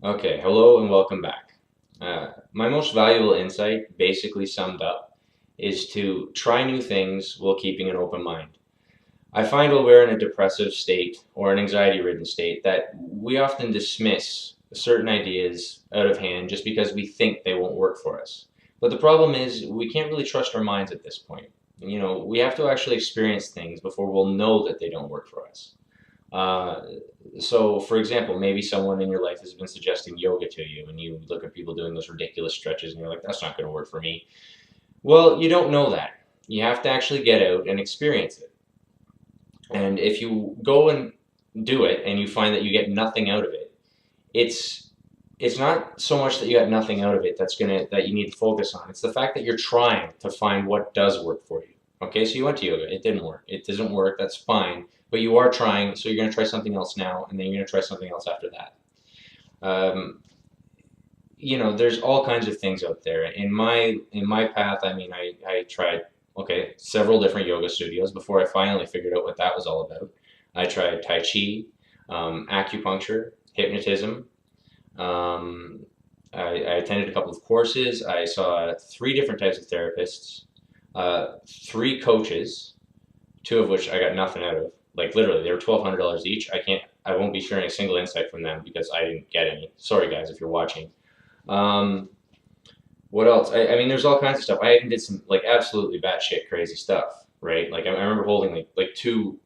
Okay, hello and welcome back. My most valuable insight, basically summed up, is to try new things while keeping an open mind. I find while we're in a depressive state or an anxiety-ridden state that we often dismiss certain ideas out of hand just because we think they won't work for us. But the problem is we can't really trust our minds at this point. We have to actually experience things before we'll know that they don't work for us. Uh, so, for example, maybe someone in your life has been suggesting yoga to you, and you look at people doing those ridiculous stretches, and you're like, that's not going to work for me. Well, you don't know that. You have to actually get out and experience it. And if you go and do it, and you find that you get nothing out of it, it's it's not so much that you got nothing out of it that you need to focus on. It's the fact that you're trying to find what does work for you. Okay, so you went to yoga, it didn't work. It doesn't work, that's fine. But you are trying, so you're going to try something else now, and then you're going to try something else after that. Um, there's all kinds of things out there. In my path, I mean, I tried several different yoga studios before I finally figured out what that was all about. I tried Tai Chi, acupuncture, hypnotism. Um, I attended a couple of courses. I saw three different types of therapists, three coaches, two of which I got nothing out of. Like literally, they were $1,200 each. I won't be sharing a single insight from them because I didn't get any. Sorry guys, if you're watching. Um, what else? I mean, there's all kinds of stuff. I even did some like absolutely batshit crazy stuff, right? Like I remember holding like two,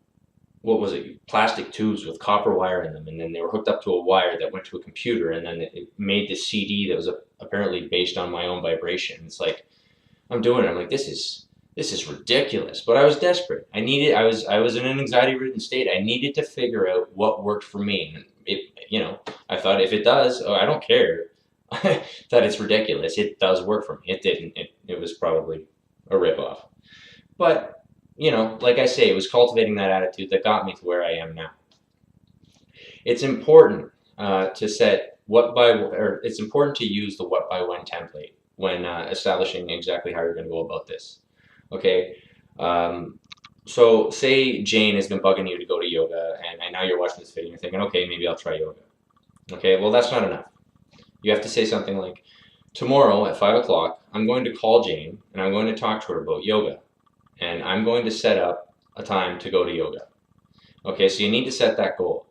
what was it, plastic tubes with copper wire in them, and then they were hooked up to a wire that went to a computer, and then it made this CD that was apparently based on my own vibration. It's like I'm doing it. I'm like, this is ridiculous. But I was desperate. I was in an anxiety-ridden state. I needed to figure out what worked for me. And I thought if it does, oh, I don't care that it's ridiculous. It does work for me. It didn't. It was probably a ripoff. But like I say, it was cultivating that attitude that got me to where I am now. It's important to set what by, or it's important to use the what by when template when establishing exactly how you're going to go about this. Okay, so say Jane has been bugging you to go to yoga, and now you're watching this video and you're thinking, okay, maybe I'll try yoga. Okay, well that's not enough. You have to say something like, tomorrow at 5 o'clock, I'm going to call Jane and I'm going to talk to her about yoga, and I'm going to set up a time to go to yoga. Okay, so you need to set that goal.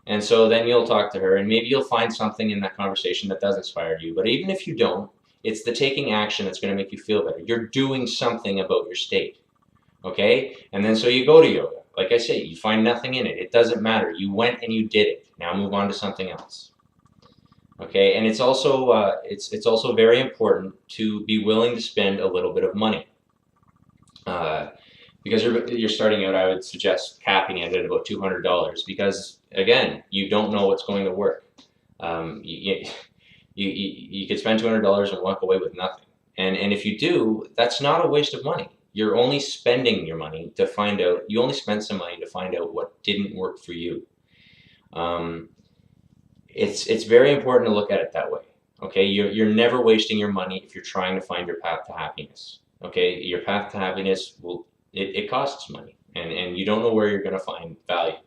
And so then you'll talk to her, and maybe you'll find something in that conversation that does inspire you. But even if you don't, it's the taking action that's going to make you feel better. You're doing something about your state. Okay? And then so you go to yoga. Like I say, you find nothing in it. It doesn't matter. You went and you did it. Now move on to something else. Okay? And it's also very important to be willing to spend a little bit of money. Because you're starting out, I would suggest capping it at about $200 because again, you don't know what's going to work. You could spend $200 and walk away with nothing. And if you do, that's not a waste of money. You're only spending your money to find out. You only spent some money to find out what didn't work for you. It's very important to look at it that way. Okay, you're never wasting your money if you're trying to find your path to happiness. Okay, your path to happiness it costs money, and you don't know where you're going to find value.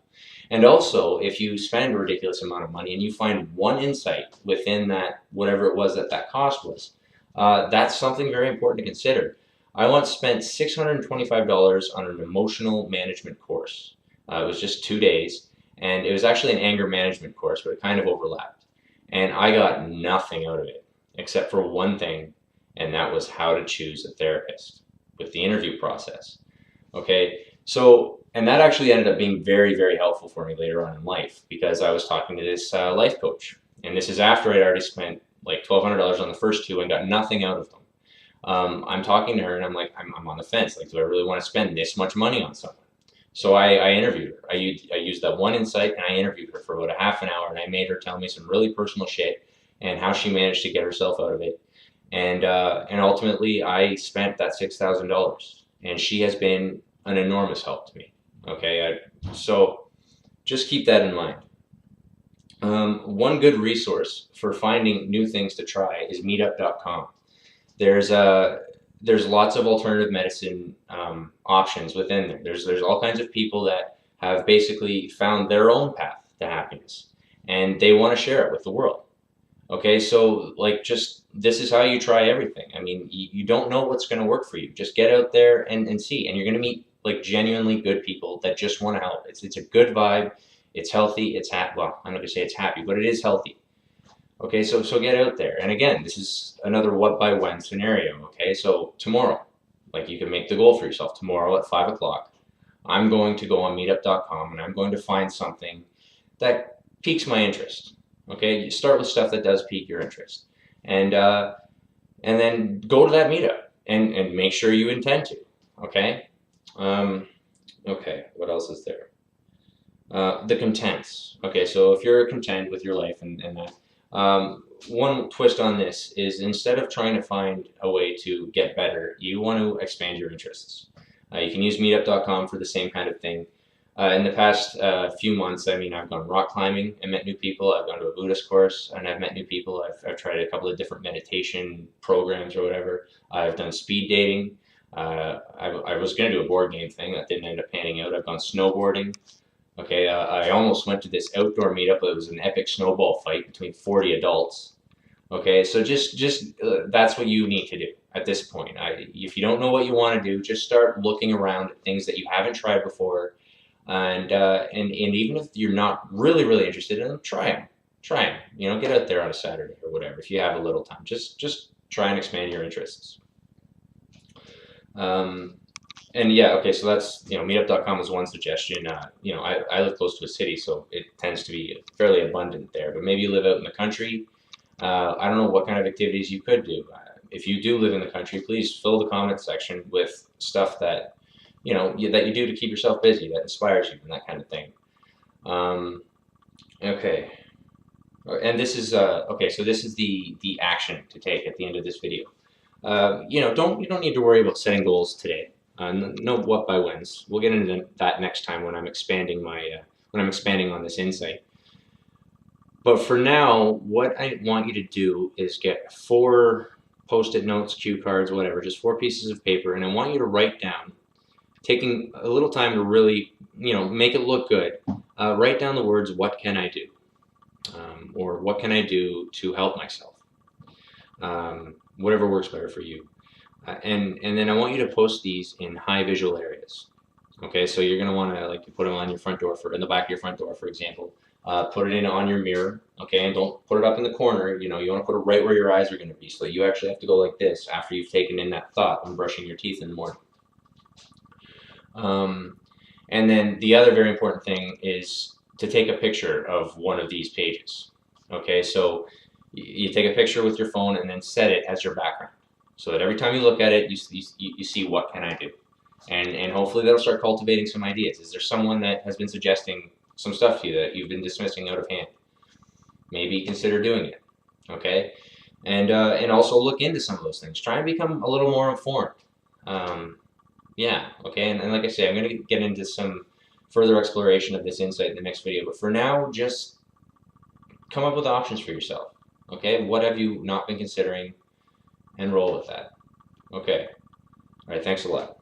And also, if you spend a ridiculous amount of money and you find one insight within that, whatever it was that cost was, that's something very important to consider. I once spent $625 on an emotional management course. It was just 2 days, and it was actually an anger management course, but it kind of overlapped. And I got nothing out of it except for one thing, and that was how to choose a therapist with the interview process. Okay, so, and that actually ended up being very, very helpful for me later on in life because I was talking to this life coach. And this is after I'd already spent like $1,200 on the first two and got nothing out of them. I'm talking to her and I'm like, I'm on the fence. Like, do I really want to spend this much money on someone? So I interviewed her. I used that one insight and I interviewed her for about a half an hour, and I made her tell me some really personal shit and how she managed to get herself out of it. And ultimately, I spent that $6,000, and she has been an enormous help to me. Okay, so just keep that in mind. One good resource for finding new things to try is Meetup.com. There's lots of alternative medicine options within there. There's all kinds of people that have basically found their own path to happiness, and they want to share it with the world. Okay, so like just this is how you try everything. I mean, you don't know what's going to work for you. Just get out there and see, and you're going to meet like genuinely good people that just want to help. It's a good vibe. It's healthy. It's happy. Well, I'm not going to say it's happy, but it is healthy. Okay, so get out there. And again, this is another what by when scenario. Okay, so tomorrow, like you can make the goal for yourself. Tomorrow at 5 o'clock, I'm going to go on meetup.com and I'm going to find something that piques my interest. Okay, you start with stuff that does pique your interest, and then go to that meetup and make sure you intend to. Okay, um, okay. What else is there? The contents. Okay, so if you're content with your life and that, one twist on this is instead of trying to find a way to get better, you want to expand your interests. You can use meetup.com for the same kind of thing. In the past few months, I mean, I've gone rock climbing and met new people. I've gone to a Buddhist course and I've met new people. I've tried a couple of different meditation programs or whatever. I've done speed dating. I was going to do a board game thing that didn't end up panning out. I've gone snowboarding. Okay, I almost went to this outdoor meetup. It was an epic snowball fight between 40 adults. Okay, so just that's what you need to do at this point. If you don't know what you want to do, just start looking around at things that you haven't tried before, and even if you're not really interested in them, try them. Try them. You know, get out there on a Saturday or whatever if you have a little time. Just try and expand your interests. And yeah, okay, so that's, meetup.com is one suggestion. I live close to a city, so it tends to be fairly abundant there. But maybe you live out in the country. I don't know what kind of activities you could do. If you do live in the country, please fill the comment section with stuff that, that you do to keep yourself busy, that inspires you, and that kind of thing. Okay. And this is, okay, so this is the action to take at the end of this video. You don't need to worry about setting goals today. No what by whens. We'll get into that next time when I'm expanding on this insight. But for now, what I want you to do is get 4 post-it notes, cue cards, whatever, just 4 pieces of paper, and I want you to write down, taking a little time to really, make it look good. Write down the words, "What can I do?" Or "What can I do to help myself?" Whatever works better for you. And then I want you to post these in high visual areas. Okay, so you're gonna want to you put them on your front door, in the back of your front door, for example. Put it in on your mirror. Okay, and don't put it up in the corner. You want to put it right where your eyes are going to be, so you actually have to go like this after you've taken in that thought when brushing your teeth in the morning. And then the other very important thing is to take a picture of one of these pages. Okay, so you take a picture with your phone and then set it as your background, so that every time you look at it, you see what can I do, and hopefully that'll start cultivating some ideas. Is there someone that has been suggesting some stuff to you that you've been dismissing out of hand? Maybe consider doing it. Okay, and also look into some of those things. Try and become a little more informed. Yeah. Okay, and like I say, I'm going to get into some further exploration of this insight in the next video. But for now, just come up with options for yourself. Okay, what have you not been considering, and roll with that. Okay. All right, thanks a lot.